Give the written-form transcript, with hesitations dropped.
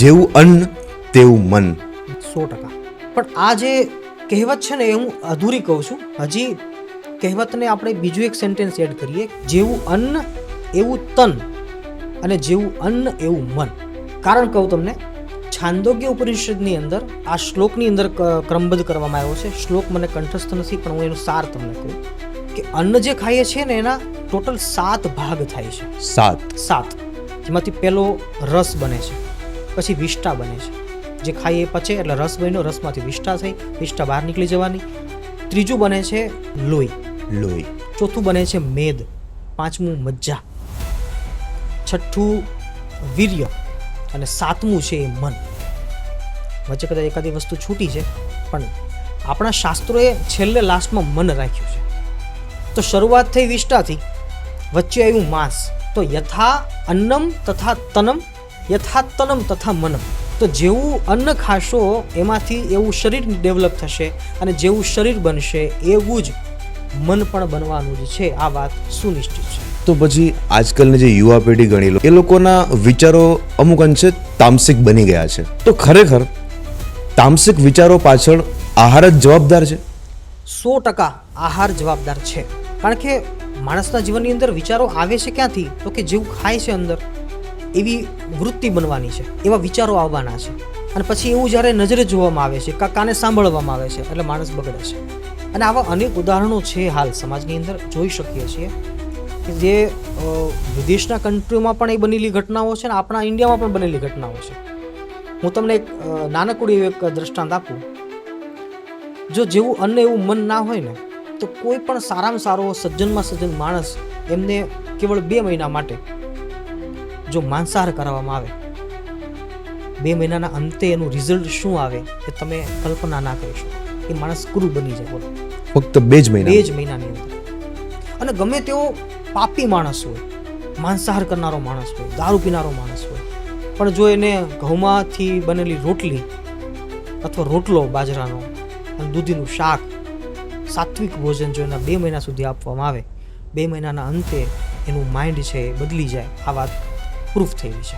જેવું અન્ન તેવું મન. 100%. પણ આ જે કહેવત છે ને એ હું અધૂરી કહું છું. હજી કહેવતને આપણે બીજું એક સેન્ટેન્સ એડ કરીએ, જેવું અન્ન એવું તન અને જેવું અન્ન એવું મન. કારણ કહું તમને, છાંદોગ્ય ઉપનિષદની અંદર આ શ્લોકની અંદર ક્રમબદ્ધ કરવામાં આવ્યો છે. શ્લોક મને કંઠસ્થ નથી, પણ હું એનો સાર તમને કહું કે અન્ન જે ખાઈએ છીએ ને એના ટોટલ 7 ભાગ થાય છે. 7 જેમાંથી પહેલો રસ બને છે, પછી વિષ્ટા બને છે. જે ખાઈએ પચે એટલે રસ બન્યો, રસમાંથી વિષ્ટા થઈ, વિષ્ટા બહાર નીકળી જવાની. ત્રીજું બને છે લોહી. ચોથું બને છે મેદ. પાંચમું મજ્જા. છઠ્ઠું વીર્ય. અને સાતમું છે એ મન. વચ્ચે કદાચ એકાદી વસ્તુ છૂટી છે, પણ આપણા શાસ્ત્રોએ છેલ્લે લાસ્ટમાં મન રાખ્યું છે. તો શરૂઆત થઈ વિષ્ટાથી, વચ્ચે આવ્યું માંસ. તો યથા અન્નમ તથા તનમ, યથા તનમ તથા મનમ. તો જેવું અન્ન ખાશો એમાંથી એવું શરીર ડેવલપ થશે, અને જેવું શરીર બનશે એવું જ મન પણ બનવાનું જ છે. આ વાત સુનિશ્ચિત છે. તો પછી આજકાલની જે યુવા પેઢી ગણી લો, એ લોકોના વિચારો અમુક અંશે તામસિક બની ગયા છે. તો ખરેખર તામસિક વિચારો પાછળ આહાર જ જવાબદાર છે? 100% આહાર જવાબદાર છે. કારણ કે માણસના જીવનની અંદર વિચારો આવે છે ક્યાંથી? તો કે જેવું ખાય છે અંદર એવી વૃત્તિ બનવાની છે, એવા વિચારો આવવાના છે. અને પછી એવું જ્યારે નજરે જોવામાં આવે છે, કાને સાંભળવામાં આવે છે, એટલે માણસ બગડે છે. અને આવા અનેક ઉદાહરણો છે હાલ સમાજની અંદર જોઈ શકીએ છીએ, કે જે વિદેશના કન્ટ્રીઓમાં પણ એ બનેલી ઘટનાઓ છે, ને આપણા ઇન્ડિયામાં પણ બનેલી ઘટનાઓ છે. હું તમને એક નાનકડું એવું એક દ્રષ્ટાંત આપું. જો જેવું અન્ન એવું મન ના હોય ને, તો કોઈ પણ સારામાં સારો સજ્જનમાં સજ્જન માણસ, એમને કેવળ 2 મહિના માટે જો માંસાહાર કરાવવામાં આવે, 2 મહિનાના અંતે એનું રિઝલ્ટ શું આવે એ તમે કલ્પના ના કરી શકો. એ માણસ ક્રૂર બની જાય. બોલો, ફક્ત 2 જ મહિના? 2 જ મહિનાની અંદર. અને ગમે તેવો પાપી માણસ હોય, માંસાહાર કરનારો માણસ હોય, દારૂ પીનારો માણસ હોય, પણ જો એને ઘઉંમાંથી બનેલી રોટલી અથવા રોટલો બાજરાનો અને દૂધીનું શાક, સાત્વિક ભોજન જો એના 2 મહિના સુધી આપવામાં આવે, 2 મહિનાના અંતે એનું માઇન્ડ છે એ બદલી જાય. આ વાત પ્રૂફ થયેલી છે.